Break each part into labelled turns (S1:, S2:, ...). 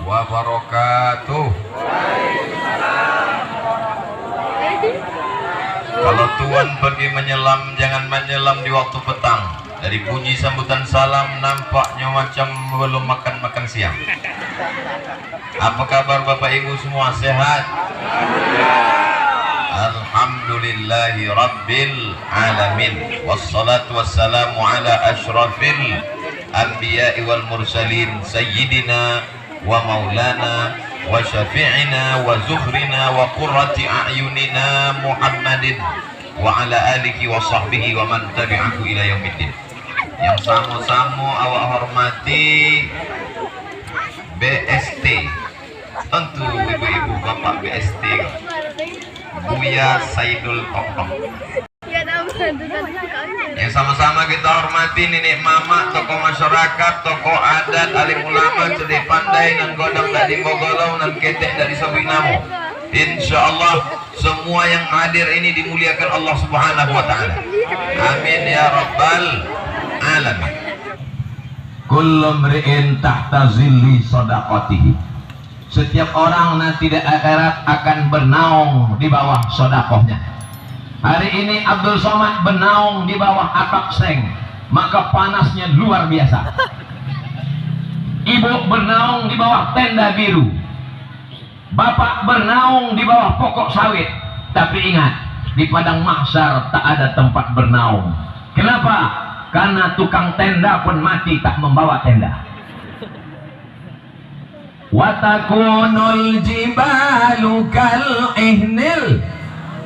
S1: wabarakatuh. Kalau Tuhan pergi menyelam, jangan menyelam di waktu petang. Dari bunyi sambutan salam nampaknya macam belum makan siang. Apa kabar Bapak Ibu semua, sehat? Alhamdulillahi Rabbil Alamin. Wassalatu wassalamu ala ashrafil anbiya'i wal mursalin Sayyidina wa maulana wa syafi'ina wa zuhrina wa qurrati a'yunina Muhammadin wa ala alihi wa sahbihi wa man tabi'ahu ila yaumiddin. Yang sama-sama awak hormati BST, tentu ibu-ibu bapak BST, Buya Saidul Toktok. Yang sama-sama kita hormati nenek mama, tokoh masyarakat, tokoh adat, alim ulama, cerdik pandai, nan godang dari Bogolong, nan ketek dari Sawinamo. Insya Allah semua yang hadir ini dimuliakan Allah Subhanahu wa Ta'ala. Amin ya Rabbal Alamin. Kullu mri'in tahta zilli sadaqatihi. Setiap orang nanti di akhirat akan bernaung di bawah sodakohnya. Hari ini Abdul Somad bernaung di bawah atap seng, maka panasnya luar biasa. Ibu bernaung di bawah tenda biru, bapak bernaung di bawah pokok sawit. Tapi ingat, di padang mahsyar tak ada tempat bernaung. Kenapa? Karena tukang tenda pun mati tak membawa tenda. Watakunul jibalu kal ihnil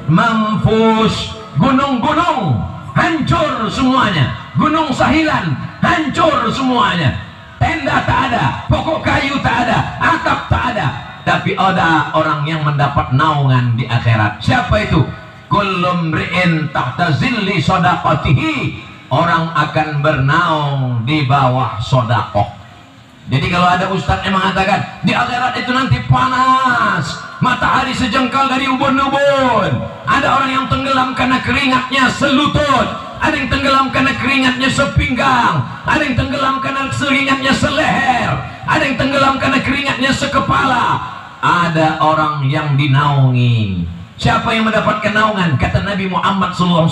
S1: mamfus. Gunung-gunung hancur semuanya, gunung Sahilan hancur semuanya. Tenda tak ada, pokok kayu tak ada, atap tak ada. Tapi ada orang yang mendapat naungan di akhirat. Siapa itu? Kullu mri'in tahta zilli sadaqatihi. Orang akan bernaung di bawah sodakoh. Jadi kalau ada ustadz yang mengatakan di akhirat itu nanti panas, matahari sejengkal dari ubun-ubun, ada orang yang tenggelam karena keringatnya selutut, ada yang tenggelam karena keringatnya sepinggang, ada yang tenggelam karena keringatnya seleher, ada yang tenggelam karena keringatnya sekepala. Ada orang yang dinaungi. Siapa yang mendapatkan naungan? Kata Nabi Muhammad SAW,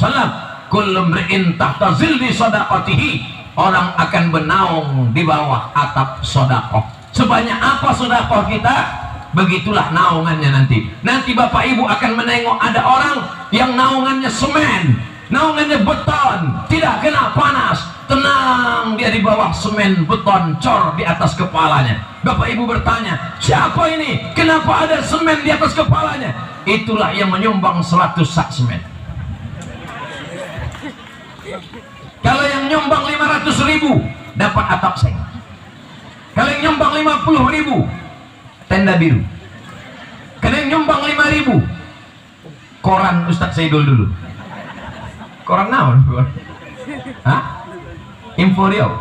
S1: kullu mri'in tahta zilli sadaqatihi. Orang akan bernaung di bawah atap sodakoh. Sebanyak apa sodakoh kita, begitulah naungannya nanti. Nanti Bapak Ibu akan menengok ada orang yang naungannya semen, naungannya beton, tidak kena panas, tenang dia di bawah semen beton cor di atas kepalanya. Bapak Ibu bertanya, siapa ini? Kenapa ada semen di atas kepalanya? Itulah yang menyumbang 100 sak semen. Kalau yang nyumbang 500.000 dapat atap seng. Kalau yang nyumbang 50.000 tenda biru. Kalau yang nyumbang 5.000 koran Ustadz Saidul dulu. Koran naon? Hah? Info Riau.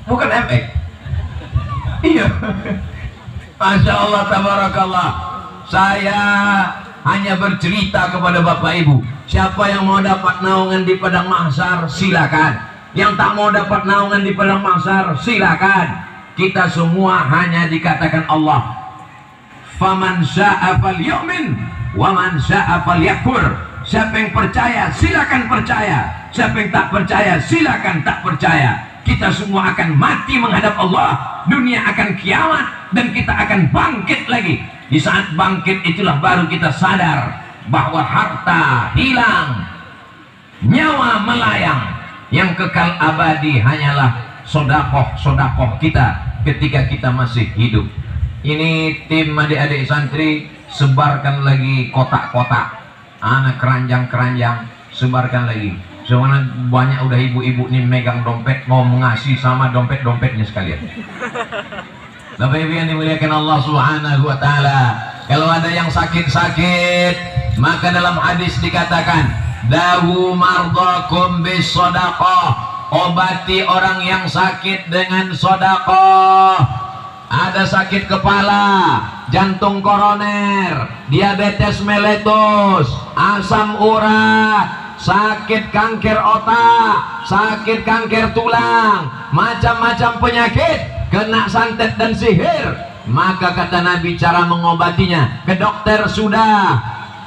S1: Bukan MX. Iya. Masya Allah, tabarakallah. Saya hanya bercerita kepada Bapak Ibu. Siapa yang mau dapat naungan di padang mahsyar, silakan. Yang tak mau dapat naungan di padang mahsyar, silakan. Kita semua hanya dikatakan Allah, faman syaa falyu'min wa man syaa falyakfur. Siapa yang percaya silakan percaya, siapa yang tak percaya silakan tak percaya. Kita semua akan mati menghadap Allah, dunia akan kiamat, dan kita akan bangkit lagi. Di saat bangkit itulah baru kita sadar bahwa harta hilang, nyawa melayang, yang kekal abadi hanyalah sodakoh kita ketika kita masih hidup. Ini tim adik-adik santri, sebarkan lagi kotak-kotak, anak keranjang-keranjang, sebarkan lagi. Soalnya banyak udah ibu-ibu nih megang dompet, mau mengasih sama dompet-dompetnya sekalian. Bapak Ibu yang dimuliakan Allah Subhanahu wa Ta'ala, kalau ada yang sakit-sakit, maka dalam hadis dikatakan, dawu mardakum bis sadaqah, obati orang yang sakit dengan sedekah. Ada sakit kepala, jantung koroner, diabetes meletus, asam urat, sakit kanker otak, sakit kanker tulang, macam-macam penyakit, kena santet dan sihir, Maka kata Nabi cara mengobatinya, ke dokter sudah,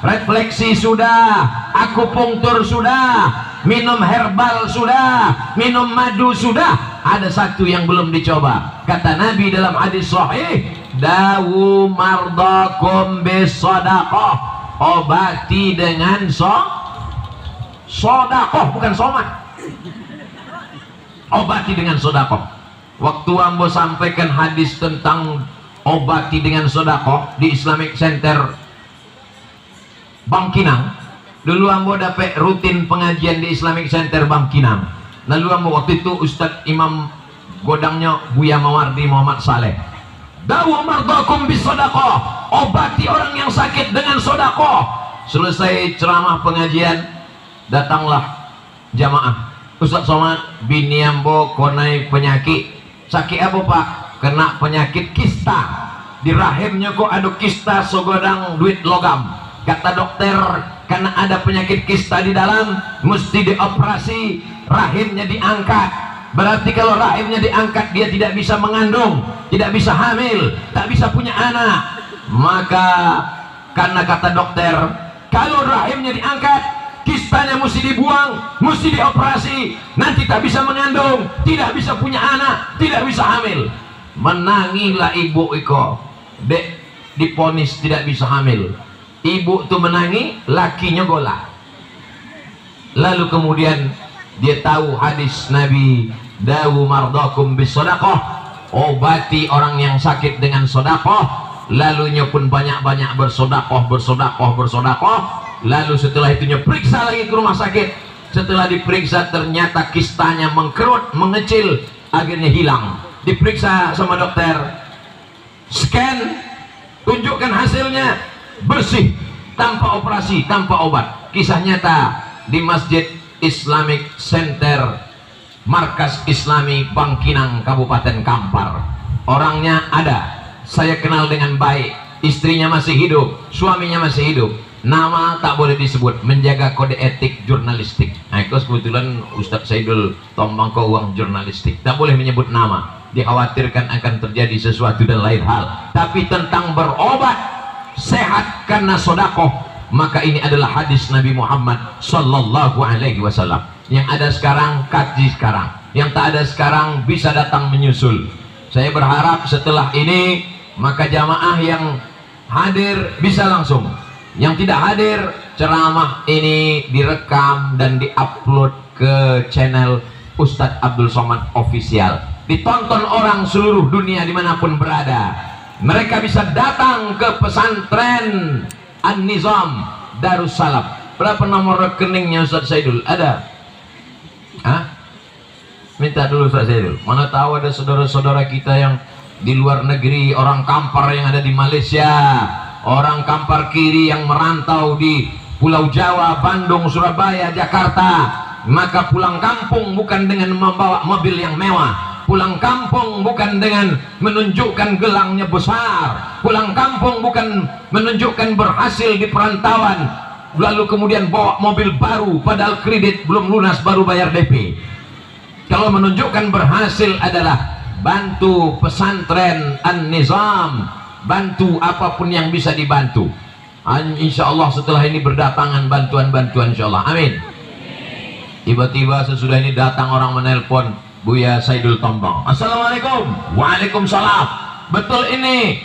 S1: refleksi sudah, akupunktur sudah, minum herbal sudah, minum madu sudah. Ada satu yang belum dicoba. Kata Nabi dalam hadis sahih, dawu mardakum bisadaqah, obati dengan sodakoh, bukan somat. Obati dengan sodakoh. Waktu ambo sampaikan hadis tentang obati dengan sodakoh di Islamic Center Bangkinang, dulu ambo dapat rutin pengajian di Islamic Center Bangkinang. Lalu ambo waktu itu Ustadz Imam godangnya Buya Mawardi Muhammad Saleh, dawu mardakum bisodakoh, obati orang yang sakit dengan sodakoh. Selesai ceramah pengajian, datanglah jamaah. Ustadz Somad bini ambo konai penyakit. Sakit apa pak? Kena penyakit kista. Di rahimnya kok ada kista segodang duit logam. Kata dokter, karena ada penyakit kista di dalam, mesti dioperasi, rahimnya diangkat. Berarti kalau rahimnya diangkat, dia tidak bisa mengandung, tidak bisa hamil, tak bisa punya anak. Maka karena kata dokter, kalau rahimnya diangkat, kistanya mesti dibuang, mesti dioperasi, nanti tak bisa mengandung, tidak bisa punya anak, tidak bisa hamil. Menangilah ibu iko, dek diponis tidak bisa hamil. Ibu tuh menangi, lakinya golak. Lalu kemudian dia tahu hadis Nabi, dawu mardakum bisodakoh, obati orang yang sakit dengan sodakoh. Lalunya pun banyak-banyak bersodakoh. Lalu setelah itunya periksa lagi ke rumah sakit. Setelah diperiksa ternyata kistanya mengkerut, mengecil, akhirnya hilang. Diperiksa sama dokter, scan, tunjukkan hasilnya, bersih, tanpa operasi, tanpa obat. Kisah nyata di Masjid Islamic Center Markas Islami Bangkinang Kabupaten Kampar. Orangnya ada, saya kenal dengan baik, istrinya masih hidup, suaminya masih hidup. Nama tak boleh disebut, menjaga kode etik jurnalistik. Nah, itu kebetulan Ustadz Saidul Tombang ke uang jurnalistik, tak boleh menyebut nama, dikhawatirkan akan terjadi sesuatu dan lain hal. Tapi tentang berobat sehat karena sodakoh, maka ini adalah hadis Nabi Muhammad Sallallahu Alaihi Wasallam. Yang ada sekarang kaji sekarang, yang tak ada sekarang bisa datang menyusul. Saya berharap setelah ini maka jamaah yang hadir bisa langsung, yang tidak hadir ceramah ini direkam dan diupload ke channel Ustadz Abdul Somad Official, ditonton orang seluruh dunia dimanapun berada. Mereka bisa datang ke pesantren An-Nizam Darussalam. Berapa nomor rekeningnya Ustadz Saidul? Ada? Hah? Minta dulu Ustadz Saidul. Mana tahu ada saudara-saudara kita yang di luar negeri, orang Kampar yang ada di Malaysia, orang Kampar kiri yang merantau di Pulau Jawa, Bandung, Surabaya, Jakarta. Maka pulang kampung bukan dengan membawa mobil yang mewah, pulang kampung bukan dengan menunjukkan gelangnya besar, pulang kampung bukan menunjukkan berhasil di perantauan lalu kemudian bawa mobil baru padahal kredit belum lunas, baru bayar DP. Kalau menunjukkan berhasil adalah bantu pesantren An-Nizam, bantu apapun yang bisa dibantu. Insya Allah setelah ini berdatangan bantuan-bantuan, insya Allah, amin. Tiba-tiba sesudah ini datang orang menelpon Buya Saidul Tombang. Assalamualaikum. Waalaikumsalam. Betul ini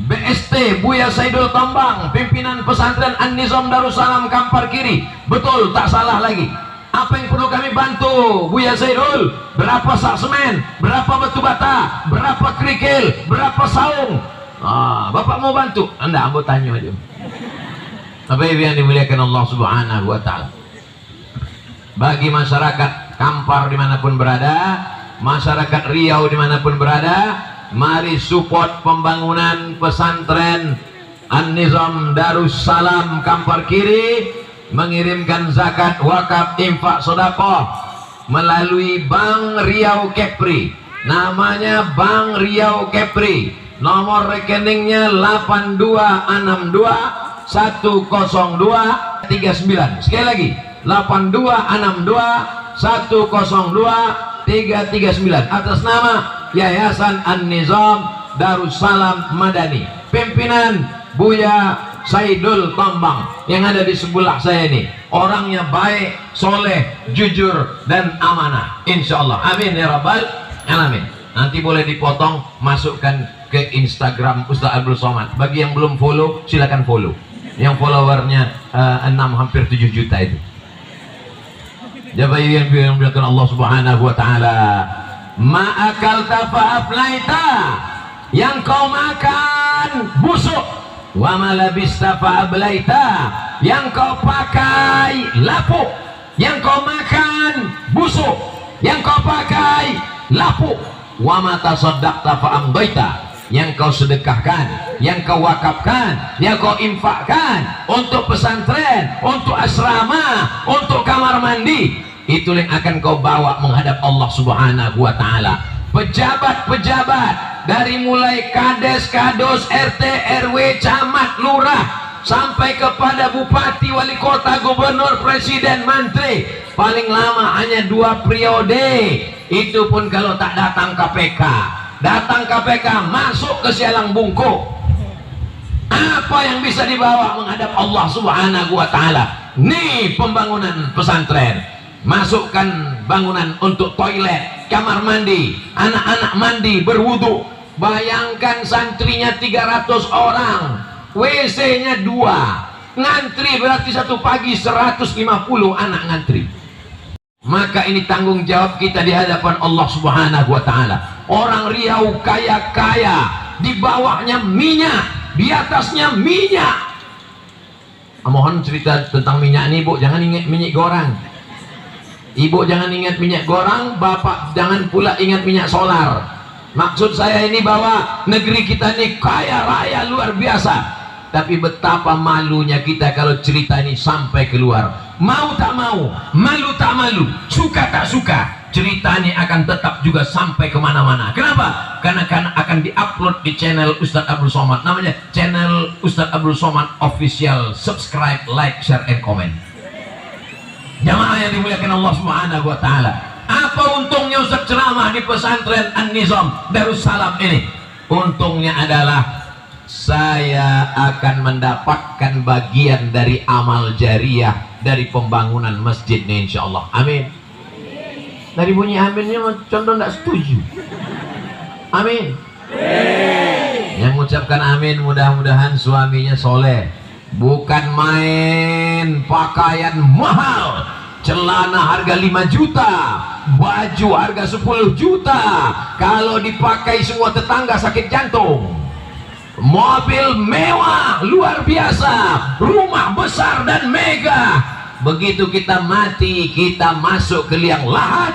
S1: BST Buya Saidul Tombang, pimpinan pesantren An-Nizam Darussalam Kampar Kiri. Betul, tak salah lagi. Apa yang perlu kami bantu Buya Saidul? Berapa sak semen, berapa batu bata, berapa kerikil, berapa saung? Bapak mau bantu? Anda ambo tanya aja. Apa yang dimuliakan Allah Subhanahu wa Ta'ala, bagi masyarakat Kampar dimanapun berada, masyarakat Riau dimanapun berada, mari support pembangunan pesantren An-Nizam Darussalam Kampar Kiri, mengirimkan zakat, wakaf, infak, sedekah melalui Bank Riau Kepri. Namanya Bank Riau Kepri, nomor rekeningnya 8262102339. Sekali lagi, 8262102339, atas nama Yayasan An-Nizam Darussalam Madani, pimpinan Buya Saidul Tombang yang ada di sebelah saya ini. Orangnya baik, soleh, jujur, dan amanah, insya Allah. Amin ya rabbal alamin. Nanti boleh dipotong, masukkan ke Instagram Ustaz Abdul Somad. Bagi yang belum follow, silakan follow. Yang followernya 6 hampir 7 juta itu. Jabai yang bilang Allah Subhanahu wa taala, ma'akalta fa'aflaita, yang kau makan busuk, wa malabista fa'ablaita, yang kau pakai lapuk, yang kau makan busuk, yang kau pakai lapuk, wa mata saddaqta fa'amdaita, yang kau sedekahkan, yang kau wakafkan, yang kau infakkan untuk pesantren, untuk asrama, untuk kamar mandi, itu yang akan kau bawa menghadap Allah Subhanahu wa taala. Pejabat-pejabat dari mulai kades, kados, RT, RW, camat, lurah, sampai kepada bupati, wali kota, gubernur, presiden, menteri, paling lama hanya 2 periode. Itu pun kalau tak datang KPK. Datang KPK, masuk ke sialang bungkuk. Apa yang bisa dibawa menghadap Allah Subhanahu wa taala? Nih pembangunan pesantren, masukkan bangunan untuk toilet, kamar mandi, anak-anak mandi, berwudu. Bayangkan santrinya 300 orang, WC-nya 2, ngantri berarti satu pagi 150 anak ngantri. Maka ini tanggung jawab kita di hadapan Allah Subhanahu wa taala. Orang Riau kaya-kaya, di bawahnya minyak, di atasnya minyak. Mohon cerita tentang minyak nih, Bu, jangan ingat minyak goreng. Ibu jangan ingat minyak goreng, bapak jangan pula ingat minyak solar. Maksud saya ini bahwa negeri kita ini kaya raya luar biasa. Tapi betapa malunya kita kalau cerita ini sampai keluar. Mau tak mau, malu tak malu, suka tak suka, cerita ini akan tetap juga sampai kemana-mana. Kenapa? Karena akan diupload di channel Ustaz Abdul Somad. Namanya channel Ustaz Abdul Somad Official. Subscribe, like, share, and comment. Jamaah yang dimuliakan Allah Subhanahu wa taala. Apa untungnya Ustaz ceramah di pesantren An-Nizam Darussalam ini? Untungnya adalah saya akan mendapatkan bagian dari amal jariah dari pembangunan masjidnya, insya Allah. Amin. Dari bunyi aminnya contoh tidak setuju. Amin. Yang mengucapkan amin mudah-mudahan suaminya soleh, bukan main pakaian mahal, celana harga 5 juta, baju harga 10 juta, kalau dipakai semua tetangga sakit jantung. Mobil mewah luar biasa, rumah besar dan mega. Begitu kita mati, kita masuk ke liang lahat,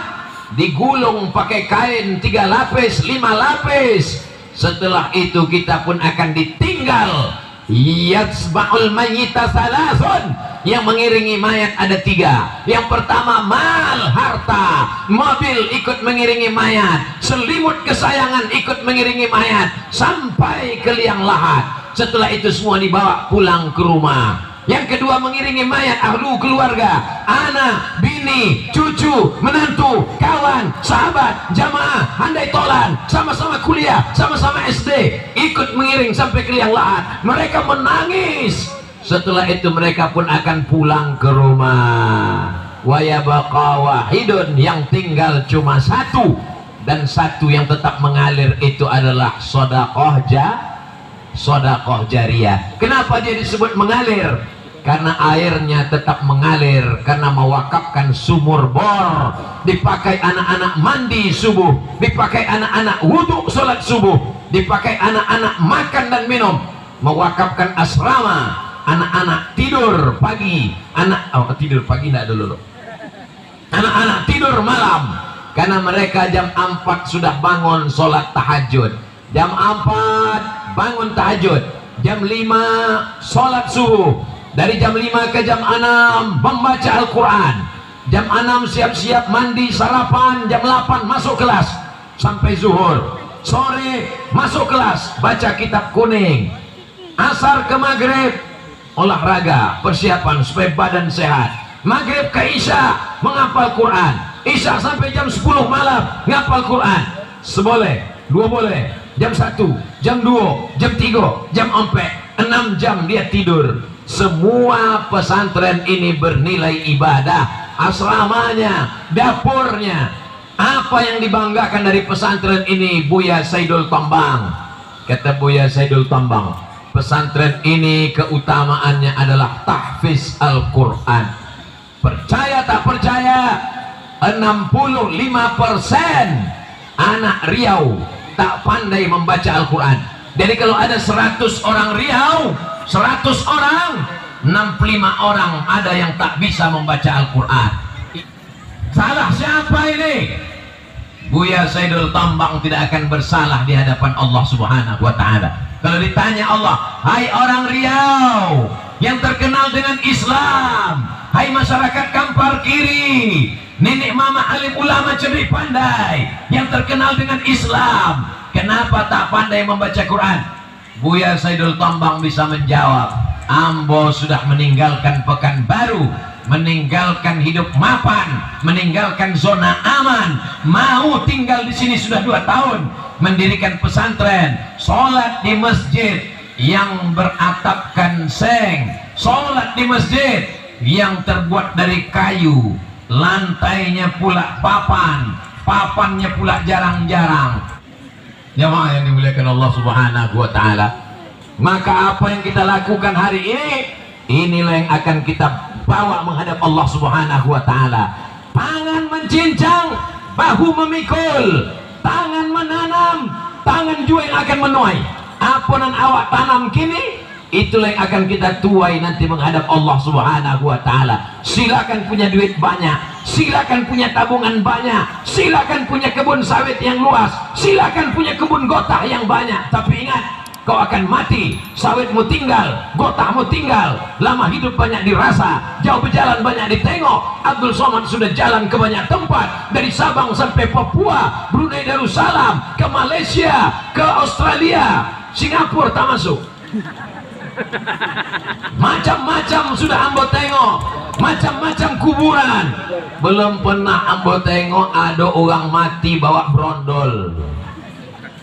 S1: digulung pakai kain 3 lapis, 5 lapis. Setelah itu kita pun akan ditinggal. Yatsba'ul mayyita salasun, yang mengiringi mayat ada 3. Yang pertama mal, harta, mobil ikut mengiringi mayat, selimut kesayangan ikut mengiringi mayat sampai ke liang lahat. Setelah itu semua dibawa pulang ke rumah. Yang kedua mengiringi mayat ahlu keluarga, anak, bini, cucu, menantu, kawan, sahabat, jamaah, handai tolan, sama-sama kuliah, sama-sama SD, ikut mengiring sampai ke liang lahat. Mereka menangis. Setelah itu mereka pun akan pulang ke rumah. Wa yabqa wahidun, yang tinggal cuma 1, dan 1 yang tetap mengalir itu adalah sedekah jariah. Kenapa dia disebut mengalir? Karena airnya tetap mengalir, karena mewakafkan sumur bor, dipakai anak-anak mandi subuh, dipakai anak-anak wudhu sholat subuh, dipakai anak-anak makan dan minum, mewakafkan asrama, anak-anak tidur pagi, tidur pagi enggak dulu, anak-anak tidur malam, karena mereka jam 4 sudah bangun sholat tahajud, jam 4 bangun tahajud, jam 5 sholat subuh, dari jam 5 ke jam 6 membaca Al-Quran, jam 6 siap-siap mandi sarapan, jam 8 masuk kelas sampai zuhur, sore masuk kelas baca kitab kuning, asar ke maghrib olahraga persiapan supaya badan sehat, maghrib ke isya menghafal Quran, isya sampai jam 10 malam ngapal Quran, seboleh, 2 boleh, jam 1, jam 2, jam 3, jam 4, 6 jam dia tidur. Semua pesantren ini bernilai ibadah. Asramanya, dapurnya. Apa yang dibanggakan dari pesantren ini? Buya Saidul Tambang. Kata Buya Saidul Tambang, pesantren ini keutamaannya adalah tahfiz Al-Quran. Percaya tak percaya, 65% anak Riau tak pandai membaca Al-Quran. Jadi kalau ada 100 orang Riau, 100 orang, 65 orang ada yang tak bisa membaca Al-Quran. Salah siapa ini? Buya Saidul Tambang tidak akan bersalah di hadapan Allah Subhanahu wa Ta'ala. Kalau ditanya Allah, hai orang Riau yang terkenal dengan Islam, hai masyarakat Kampar Kiri, nenek mama alim ulama cerdik pandai yang terkenal dengan Islam, kenapa tak pandai membaca Quran? Buya Saidul Tambang bisa menjawab, Ambo sudah meninggalkan Pekanbaru, meninggalkan hidup mapan, meninggalkan zona aman, mau tinggal di sini sudah 2 tahun, mendirikan pesantren, sholat di masjid yang beratapkan seng, sholat di masjid yang terbuat dari kayu, lantainya pula papan, papannya pula jarang-jarang. Jamaah yang dimuliakan Allah Subhanahu wa Ta'ala, maka apa yang kita lakukan hari ini, inilah yang akan kita bawa menghadap Allah Subhanahu wa Ta'ala. Tangan mencincang, bahu memikul, tangan menanam, tangan juga yang akan menuai. Apa yang awak tanam kini, itulah yang akan kita tuai nanti menghadap Allah Subhanahu wa Ta'ala. Silakan punya duit banyak, silakan punya tabungan banyak, silakan punya kebun sawit yang luas, silakan punya kebun gotah yang banyak, tapi ingat, kau akan mati, sawitmu tinggal, gotahmu tinggal, lama hidup banyak dirasa, jauh berjalan banyak ditengok. Abdul Somad sudah jalan ke banyak tempat, dari Sabang sampai Papua, Brunei Darussalam, ke Malaysia, ke Australia, Singapura tak masuk. Macam-macam sudah ambo tengok, macam-macam kuburan. Belum pernah ambo tengok ada orang mati bawa brondol.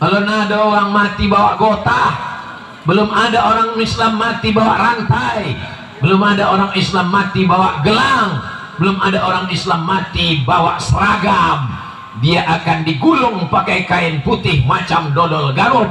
S1: Kalau ada orang mati bawa gotah, belum ada orang Islam mati bawa rantai, belum ada orang Islam mati bawa gelang, belum ada orang Islam mati bawa seragam. Dia akan digulung pakai kain putih macam dodol Garut.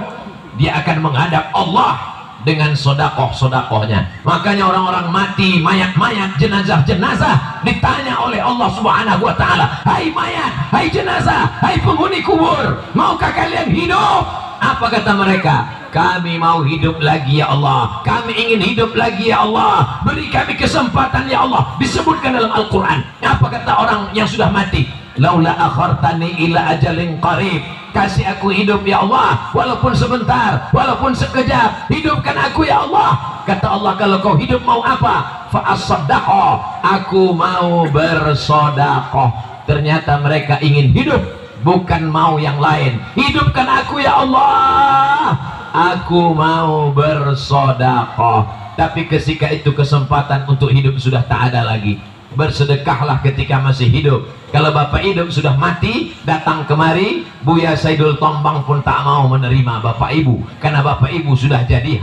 S1: Dia akan menghadap Allah dengan sodakoh-sodakohnya. Makanya orang-orang mati, mayat-mayat, jenazah-jenazah ditanya oleh Allah Subhanahu wa Ta'ala, hai mayat, hai jenazah, hai penghuni kubur, maukah kalian hidup? Apa kata mereka? Kami mau hidup lagi ya Allah, kami ingin hidup lagi ya Allah, beri kami kesempatan ya Allah. Disebutkan dalam Al-Quran. Apa kata orang yang sudah mati? Laula akhartani ila ajalin qarib, kasih aku hidup ya Allah, walaupun sebentar, walaupun sekejap, hidupkan aku ya Allah. Kata Allah, kalau kau hidup mau apa? Fa'as-sadaqah, aku mau bersodakoh. Ternyata mereka ingin hidup, bukan mau yang lain. Hidupkan aku ya Allah, aku mau bersodakoh. Tapi ketika itu kesempatan untuk hidup sudah tak ada lagi. Bersedekahlah ketika masih hidup. Kalau bapak hidup sudah mati, datang kemari, Buya Saidul Tambang pun tak mau menerima bapak ibu, karena bapak ibu sudah jadi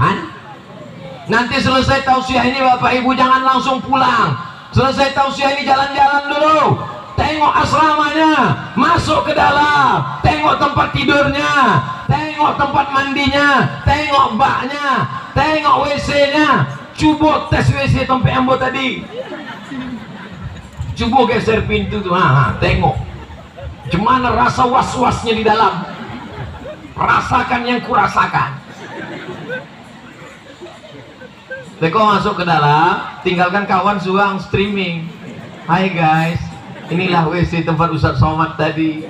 S1: Nanti selesai tausiah ini bapak ibu jangan langsung pulang. Selesai tausiah ini jalan-jalan dulu, tengok asramanya, masuk ke dalam, tengok tempat tidurnya, tengok tempat mandinya, tengok baknya, tengok WC-nya. Coba tes WC tempat ambo tadi, coba geser pintu tuh, tengok gimana rasa was-wasnya di dalam. Rasakan yang kurasakan. Teko masuk ke dalam, tinggalkan kawan suang streaming. Hai guys, inilah WC tempat Ustaz Somad tadi.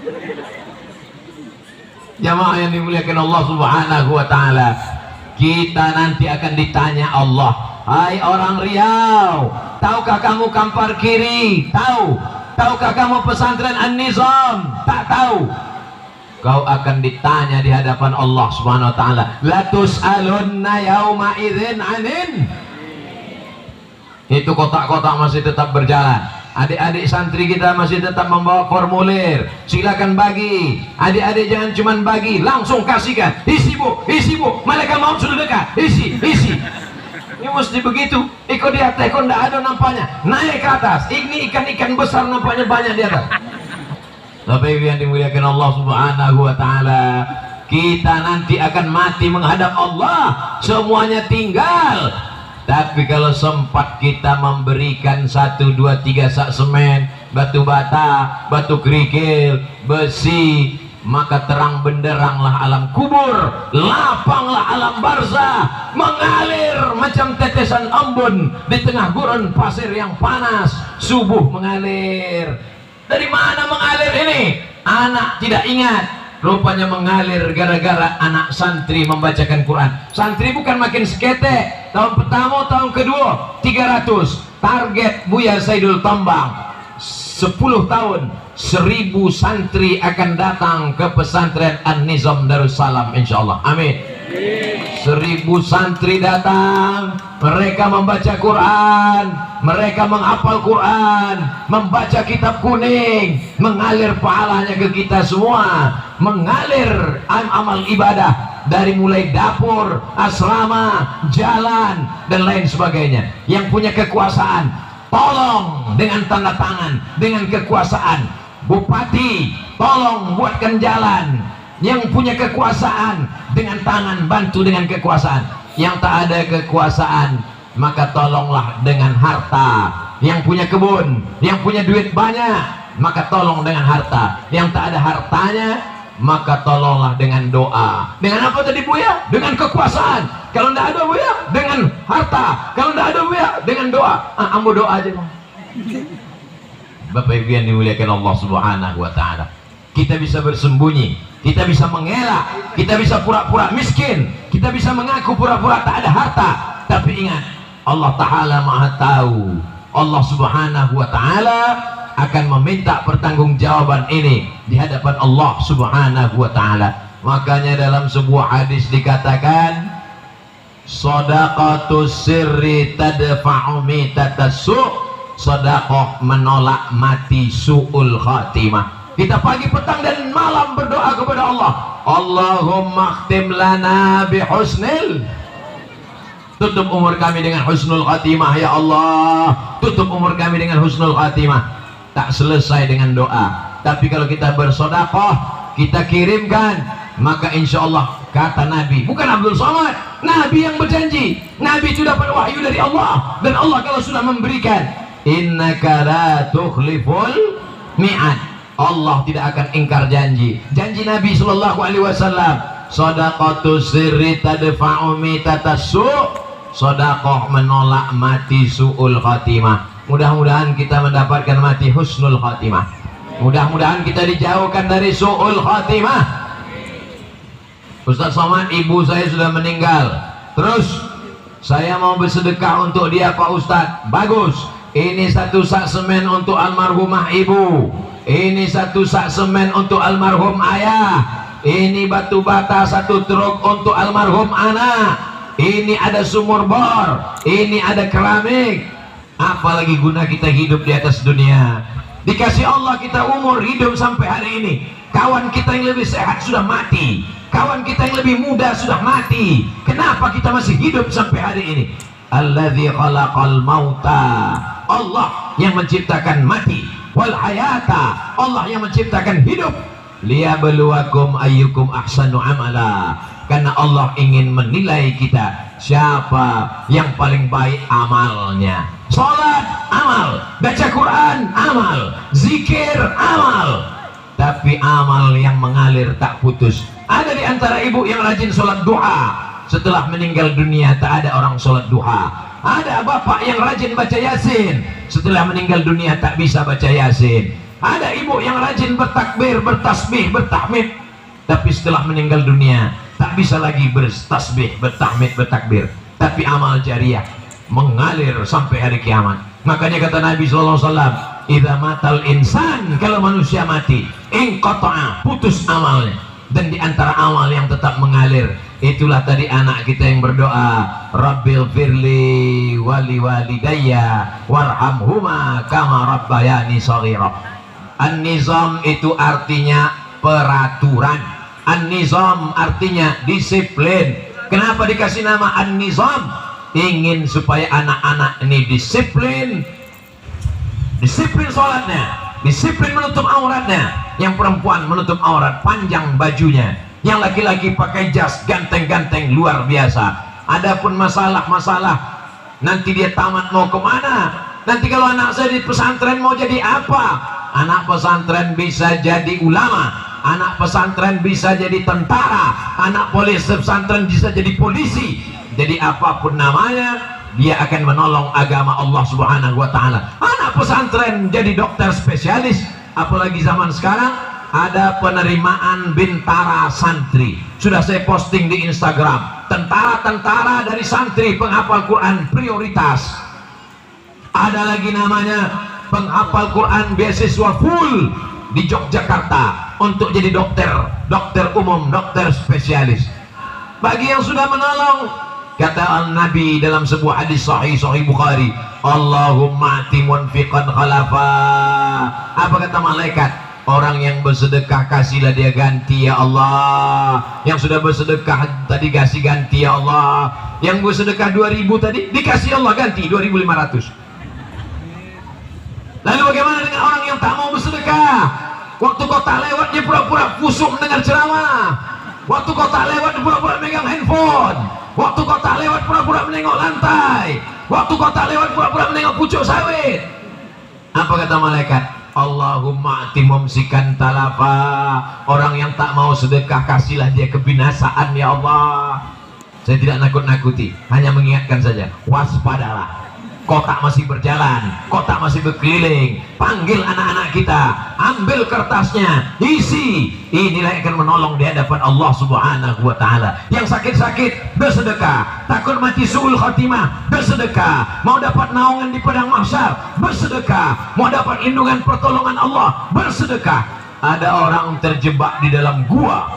S1: Jamaah yang dimuliakan Allah Subhanahu wa Ta'ala, kita nanti akan ditanya Allah, hai orang Riau, tahukah kamu Kampar Kiri? Tahu. Tahukah kamu pesantren An-Nizam? Tak tahu. Kau akan ditanya di hadapan Allah Subhanahu wa Ta'ala, la tus'alunna yauma idzin anin. Itu kotak-kotak masih tetap berjalan. Adik-adik santri kita masih tetap membawa formulir, silakan bagi. Adik-adik jangan cuman bagi, langsung kasihkan. Isi bu, malaikat maut sudah dekat. Isi. Ini mesti begitu. Ikut di atas, kok tidak ada nampaknya. Naik ke atas. Ini ikan-ikan besar nampaknya banyak di atas. Bapak Ibu yang dimuliakan Allah Subhanahu wa Ta'ala, kita nanti akan mati menghadap Allah, semuanya tinggal. Tapi kalau sempat kita memberikan 1, 2, 3 sak semen, batu bata, batu kerikil, besi, maka terang benderanglah alam kubur, lapanglah alam barzah, mengalir macam tetesan embun di tengah gurun pasir yang panas. Subuh mengalir. Dari mana mengalir ini? Anak tidak ingat. Rupanya mengalir gara-gara anak santri membacakan Quran. Santri bukan makin sekete. Tahun pertama, tahun kedua 300. Target Buya Saidul Tambang 10 tahun 1000 santri akan datang ke pesantren An-Nizam Darussalam, insyaallah. Amin. 1000 santri datang, mereka membaca Quran, mereka menghafal Quran, membaca kitab kuning, mengalir pahalanya ke kita semua, mengalir amal ibadah dari mulai dapur, asrama, jalan dan lain sebagainya. Yang punya kekuasaan, tolong dengan tanda tangan, dengan kekuasaan. Bupati, tolong buatkan jalan. Yang punya kekuasaan, dengan tangan bantu dengan kekuasaan. Yang tak ada kekuasaan, maka tolonglah dengan harta. Yang punya kebun, yang punya duit banyak, maka tolong dengan harta. Yang tak ada hartanya, maka tolonglah dengan doa. Dengan apa tadi Buya? Dengan kekuasaan. Kalau tidak ada Buya, dengan harta. Kalau tidak ada Buya, dengan doa. Ambo doa aja Bang. Bapak Ibu yang dimuliakan Allah Subhanahu wa Ta'ala, kita bisa bersembunyi, kita bisa mengelak, kita bisa pura-pura miskin, kita bisa mengaku pura-pura tak ada harta. Tapi ingat, Allah Ta'ala Maha Tahu. Allah Subhanahu wa Ta'ala akan meminta pertanggungjawaban ini di hadapan Allah Subhanahu wa Ta'ala. Makanya dalam sebuah hadis dikatakan, shadaqatus sirri tadfa'u mitatassu'. Sedekah menolak mati su'ul khatimah. Kita pagi, petang dan malam berdoa kepada Allah, Allahumma khtim lana bihusnil, tutup umur kami dengan husnul khatimah ya Allah, tutup umur kami dengan husnul khatimah. Tak selesai dengan doa, tapi kalau kita bersedekah, kita kirimkan, maka insya Allah, kata Nabi, bukan Abdul Somad, Nabi yang berjanji. Nabi itu dapat wahyu dari Allah, dan Allah kalau sudah memberikan, innaka la tukhliful mi'ad, Allah tidak akan ingkar janji. Janji Nabi sallallahu alaihi wasallam, shadaqatus sirri tadfa'u mitatassu', sedekah menolak mati su'ul khatimah. Mudah-mudahan kita mendapatkan mati husnul khatimah. Mudah-mudahan kita dijauhkan dari su'ul khatimah. Ustaz Somad, ibu saya sudah meninggal, terus saya mau bersedekah untuk dia Pak Ustaz. Bagus, ini 1 sak semen untuk almarhumah ibu, ini 1 sak semen untuk almarhum ayah, ini batu bata 1 truk untuk almarhum anak, ini ada sumur bor, ini ada keramik. Apalagi guna kita hidup di atas dunia? Dikasih Allah kita umur hidup sampai hari ini. Kawan kita yang lebih sehat sudah mati, kawan kita yang lebih muda sudah mati. Kenapa kita masih hidup sampai hari ini? Alladzi khalaqal mauta, Allah yang menciptakan mati, wal hayata, Allah yang menciptakan hidup, liyabluwakum ayyukum ahsanu amala, karena Allah ingin menilai kita siapa yang paling baik amalnya. Salat amal, baca Quran amal, zikir amal, tapi amal yang mengalir tak putus. Ada di antara ibu yang rajin sholat duha, setelah meninggal dunia tak ada orang sholat duha. Ada bapak yang rajin baca yasin, setelah meninggal dunia tak bisa baca yasin. Ada ibu yang rajin bertakbir, bertasbih, bertahmid, tapi setelah meninggal dunia tak bisa lagi bertasbih, bertahmid, bertakbir. Tapi amal jariah mengalir sampai hari kiamat. Makanya kata Nabi SAW, idza matal insan, kalau manusia mati, inqata'a, putus amalnya. Dan di antara amal yang tetap mengalir Itulah tadi anak kita yang berdoa, Rabbil firli wali walidayya warhamhuma kama rabbayani shaghira. An-nizam itu artinya peraturan. An-nizam artinya disiplin. Kenapa dikasih nama an-nizam? Ingin supaya anak-anak ini disiplin. Disiplin sholatnya, disiplin menutup auratnya. Yang perempuan menutup aurat, panjang bajunya. Yang laki-laki pakai jas ganteng-ganteng luar biasa. Adapun masalah-masalah nanti dia tamat mau kemana, nanti kalau anak saya di pesantren mau jadi apa? Anak pesantren bisa jadi ulama, anak pesantren bisa jadi tentara, anak pesantren bisa jadi polisi. Jadi apapun namanya, dia akan menolong agama Allah Subhanahu wa ta'ala. Anak pesantren jadi dokter spesialis. Apalagi zaman sekarang ada penerimaan bintara santri. Sudah saya posting di Instagram. Tentara-tentara dari santri penghafal Quran prioritas. Ada lagi namanya penghafal Quran beasiswa full di Yogyakarta untuk jadi dokter umum, dokter spesialis. Bagi yang sudah menolong, kata Nabi dalam sebuah hadis sahih Bukhari, Allahumma ati munfiqan khalafa. Apa kata malaikat? Orang yang bersedekah kasihlah dia ganti ya Allah. Yang sudah bersedekah tadi kasih ganti ya Allah. Yang bersedekah 2000 tadi dikasih Allah ganti 2500. Lalu bagaimana dengan orang yang tak mau bersedekah? Waktu kau tak lewat dia pura-pura kusuk mendengar ceramah. Waktu kau tak lewat dia pura-pura megang handphone. Waktu kau tak lewat pura-pura menengok lantai. Waktu kau tak lewat pura-pura menengok pucuk sawit. Apa kata malaikat? Allahumma ati mumsikan talafa. Orang yang tak mau sedekah kasihlah dia kebinasaan ya Allah. Saya tidak nakut-nakuti, hanya mengingatkan saja, waspadalah. Kotak masih berjalan, kotak masih berkeliling. Panggil anak-anak kita, ambil kertasnya, isi. Inilah yang akan menolong di hadapan Allah Subhanahu wa ta'ala. Yang sakit-sakit bersedekah, takut mati su'ul khatimah bersedekah, mau dapat naungan di padang mahsyar bersedekah, mau dapat lindungan pertolongan Allah bersedekah. Ada orang terjebak di dalam gua,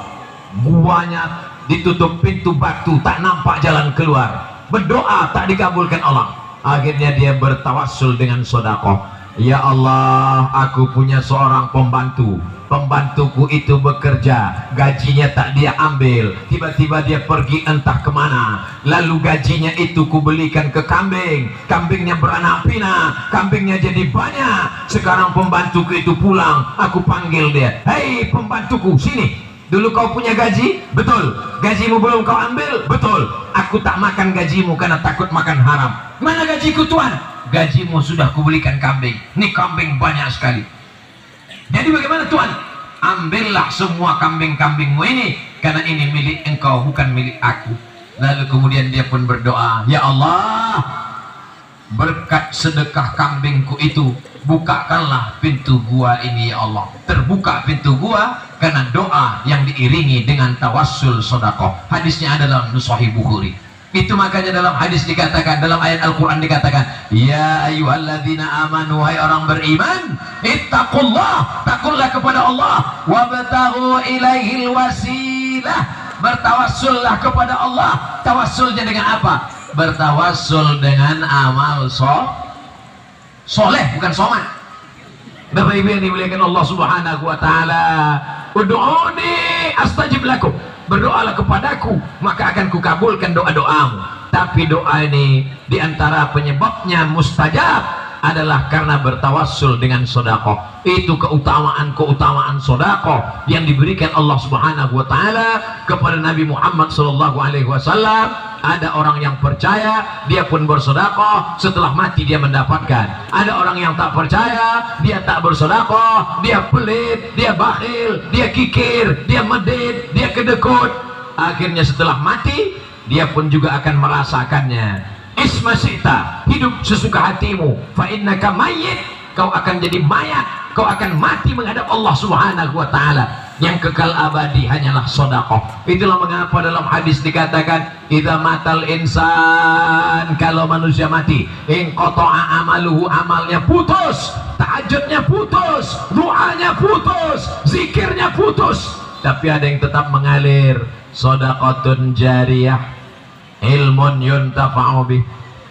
S1: guanya ditutup pintu batu, tak nampak jalan keluar, berdoa tak dikabulkan Allah. Akhirnya dia bertawassul dengan sedekah. Ya Allah, aku punya seorang pembantu. Pembantuku itu bekerja, gajinya tak dia ambil. Tiba-tiba dia pergi entah kemana. Lalu gajinya itu kubelikan ke kambing. Kambingnya beranak pinak, kambingnya jadi banyak. Sekarang pembantuku itu pulang. Aku panggil dia, hei pembantuku, sini. Dulu kau punya gaji? Betul. Gajimu belum kau ambil? Betul. Aku tak makan gajimu karena takut makan haram. Mana gajiku Tuhan? Gajimu sudah kubelikan kambing. Ini kambing banyak sekali. Jadi bagaimana Tuhan? Ambillah semua kambing-kambingmu ini, karena ini milik engkau, bukan milik aku. Lalu kemudian dia pun berdoa, ya Allah, berkat sedekah kambingku itu, bukakanlah pintu gua ini ya Allah. Terbuka pintu gua karena doa yang diiringi dengan tawassul sedekah. Hadisnya adalah Sahih Bukhari. Itu makanya dalam hadis dikatakan, dalam ayat Al-Quran dikatakan, ya ayyuhalladzina amanu, hai orang beriman, ittaqullah, takutlah kepada Allah, wabtaghu ilaihil wasilah, bertawassullah kepada Allah. Tawassulnya dengan apa? Bertawassul dengan amal soleh, bukan somat. Bapak Ibu yang dimuliakan Allah Subhanahu wa ta'ala, ud'uni astajib lakum, berdoalah kepadaku maka akan kukabulkan doa-doamu. Tapi doa ini diantara penyebabnya mustajab adalah karena bertawassul dengan sedekah. Itu keutamaan sedekah yang diberikan Allah Subhanahu wa ta'ala kepada Nabi Muhammad sallallahu alaihi wasallam. Ada orang yang percaya, dia pun bersedekah, setelah mati dia mendapatkan. Ada orang yang tak percaya, dia tak bersedekah, dia pelit, dia bakhil, dia kikir, dia medit, dia kedekut. Akhirnya setelah mati, dia pun juga akan merasakannya. Isma syi'ta, hidup sesuka hatimu, fa innaka mayyit, kau akan jadi mayat, kau akan mati menghadap Allah Subhanahu wa ta'ala. Yang kekal abadi hanyalah sedekah. Itulah mengapa dalam hadis dikatakan, idza matal insan, kalau manusia mati, in qata'a amaluhu, amalnya putus, tahajudnya putus, doanya putus, zikirnya putus. Tapi ada yang tetap mengalir. Shadaqatun jariyah, ilmun yuntafa'u bih,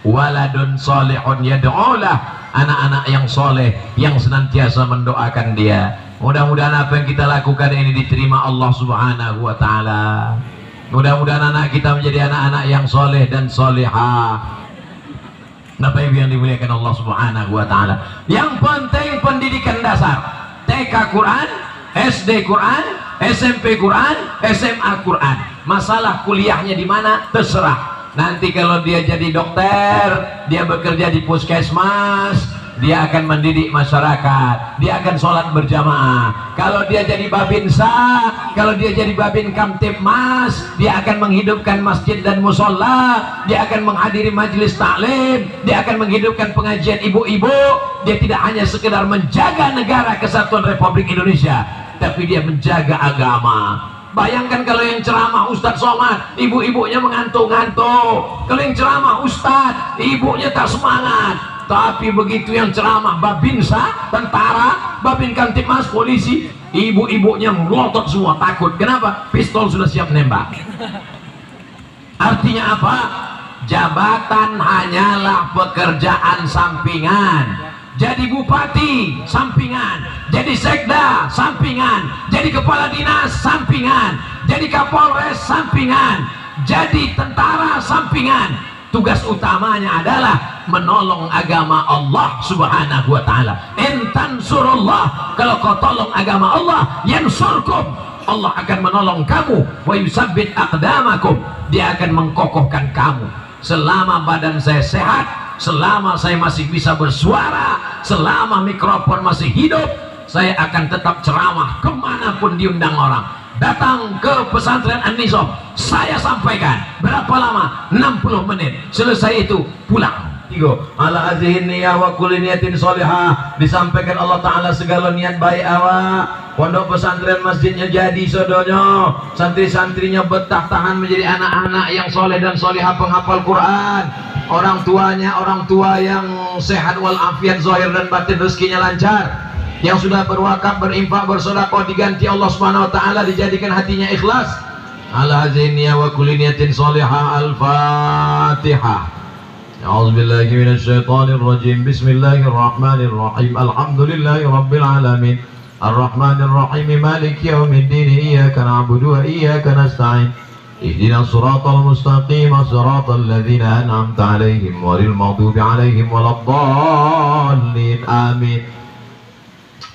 S1: waladun solihun yad'ulah, anak-anak yang soleh yang senantiasa mendoakan dia. Mudah-mudahan apa yang kita lakukan ini diterima Allah Subhanahu wa ta'ala. Mudah-mudahan anak kita menjadi anak-anak yang soleh dan solihah. Bapak Ibu yang dimuliakan Allah Subhanahu wa ta'ala, yang penting pendidikan dasar, TK Quran, SD Quran, SMP Quran, SMA Quran. Masalah kuliahnya di mana terserah. Nanti kalau dia jadi dokter, dia bekerja di puskesmas, dia akan mendidik masyarakat, dia akan sholat berjamaah. Kalau dia jadi babinsa, kalau dia jadi babin kamtibmas, dia akan menghidupkan masjid dan musola, dia akan menghadiri majelis taklim, dia akan menghidupkan pengajian ibu-ibu. Dia tidak hanya sekedar menjaga negara kesatuan Republik Indonesia, tapi dia menjaga agama. Bayangkan kalau yang ceramah Ustadz Somad, ibu-ibunya mengantuk-ngantuk. Kalau yang ceramah Ustadz, ibunya tak semangat. Tapi begitu yang ceramah babinsa, tentara, babin kamtibmas, polisi, ibu-ibunya melotot semua, takut. Kenapa? Pistol sudah siap nembak. Artinya apa? Jabatan hanyalah pekerjaan sampingan. Jadi bupati sampingan, jadi sekda sampingan, jadi kepala dinas sampingan, jadi kapolres sampingan, jadi tentara sampingan. Tugas utamanya adalah menolong agama Allah Subhanahu wa ta'ala. Intan surullah, kalau kau tolong agama Allah, yansurkum, Allah akan menolong kamu. Wa yusabbit aqdamakum, dia akan mengkokohkan kamu. Selama badan saya sehat, selama saya masih bisa bersuara, selama mikrofon masih hidup, saya akan tetap ceramah kemanapun diundang orang. Datang ke pesantren An-Nizam, saya sampaikan. Berapa lama? 60 menit. Selesai itu pulang. Ala azihin niyah wa kulli niyatin sholihah. Disampaikan Allah Ta'ala segala niat baik awak. Pondok pesantren masjidnya jadi sodonya, santri-santrinya betah tahan menjadi anak-anak yang soleh dan solihah penghafal Quran. Orang tuanya orang tua yang sehat walafiat zahir dan batin, rezekinya lancar. Yang sudah berwakaf, berinfak, bersedekah diganti Allah Subhanahu wa ta'ala, dijadikan hatinya ikhlas. Ala haziniyah wa kulli niyatin sholihah. Al-Fatihah. A'udzubillahi minasyaitonir rajim. Bismillahirrahmanirrahim. Alhamdulillahi rabbil alamin. Ar-Rahmanir Rahim. Maliki yaumiddin. Iyyaka na'budu wa iyyaka nasta'in. Ihdinas siratal mustaqim, siratal ladzina an'amta 'alaihim ghairil maghdubi 'alaihim waladdallin. Amin.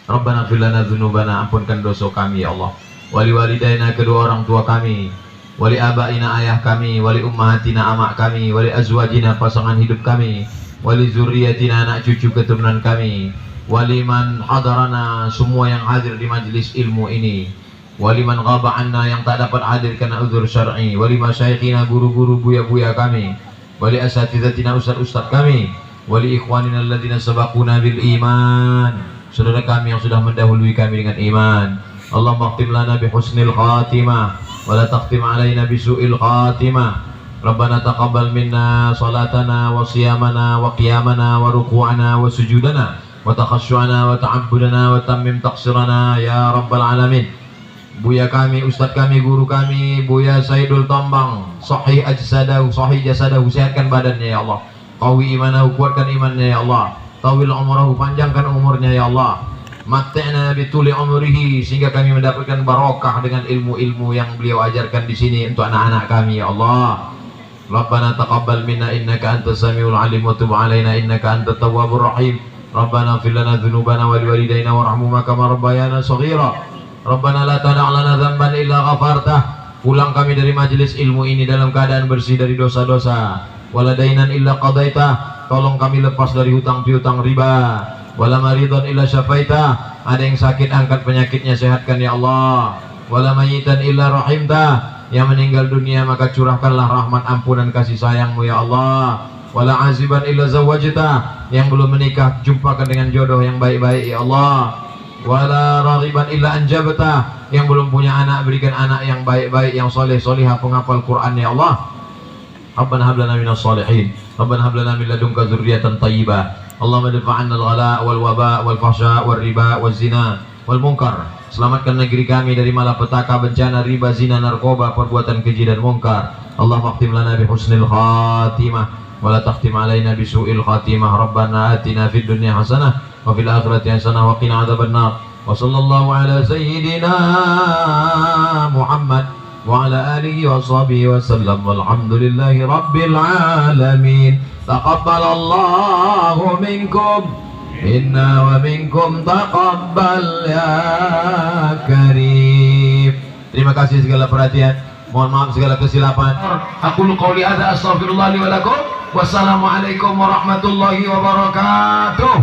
S1: Rabbana fir lana dzunubana, ampunkan dosa kami ya Allah. Wali walidaina, kedua orang tua kami. Wali abaina, ayah kami. Wali ummahatina, amak kami. Wali azwajina, pasangan hidup kami. Wali zurriyatina, anak cucu keturunan kami. Wali man hadarana, semua yang hadir di majlis ilmu ini. Wali man ghaba anna, yang tak dapat hadir karena uzur syar'i. Wali masyayikhina, guru-guru buya-buya kami. Wali asatizatina, ustaz-ustaz kami. Wali ikhwanina alladzina sabaquna bil iman, saudara kami yang sudah mendahului kami dengan iman. Allahumma khtim lana bi husnil khatimah wa la takhtim alaina bi su'il khatimah. Rabbana taqabbal minna salatana wa siyamana wa qiyamana wa ruku'ana wa sujudana wa takhasyu'ana wa ta'abbudana wa tammim taqsirana ya rabbal alamin. Buya kami, ustaz kami, guru kami, Buya Saidul Tombang, sahih ajsadahu, sahih jasadahu, sehatkan badannya ya Allah. Qawi imanahu, kuatkan imannya ya Allah. Tawil umurahu, panjangkan umurnya ya Allah. Mat'na bituli umrihi, sehingga kami mendapatkan barokah dengan ilmu-ilmu yang beliau ajarkan di sini untuk anak-anak kami ya Allah. Rabbana taqabbal minna innaka antas samiul alim wa tub alaina innaka antat tawwabur rahim. Rabbana fir lana dzunubana wa liwalidayna warhamhuma kama rabbayana shaghira. Rabbana la tada' lana dzamban illa ghafartah. Pulang kami dari majelis ilmu ini dalam keadaan bersih dari dosa-dosa. Waladainan illa qadaitah, tolong kami lepas dari hutang piutang riba. Wala maridhan illa syafaitah, ada yang sakit angkat penyakitnya, sehatkan ya Allah. Wala mayitan illa rahimtah, yang meninggal dunia maka curahkanlah rahmat ampunan kasih sayangmu ya Allah. Wala aziban illa zawajtah, yang belum menikah jumpakan dengan jodoh yang baik-baik ya Allah. Wala raghiban illa anjabtah, yang belum punya anak berikan anak yang baik-baik, yang soleh solihah penghafal Quran ya Allah. Rabbana hab lana minas shalihin, Rabbana hab lana min ladunka dzurriyyatan thayyibah. Allahumma dafa'anna al-ghala wal waba wal fahsya wal riba wal zina wal munkar. Selamatkan negeri kami dari malapetaka, bencana, riba, zina, narkoba, perbuatan keji dan munkar. Allahumma khtim lana bi husnil khatimah wa la takhtim alaina bi su'il khatimah. Rabbana atina fid dunya hasanah wa fil akhirati hasanah wa qina adzabannar. Wa sallallahu ala sayyidina Muhammad wa ala alihi wa sahbihi wa sallam. Walhamdulillahi rabbil alamin. Taqabbalallahu minkum inna wa minkum taqabbal ya karim. Terima kasih segala perhatian. Mohon maaf segala kesilapan. Aku qouli hadza astaghfirullah li wa lakum. Wassalamualaikum warahmatullahi wabarakatuh.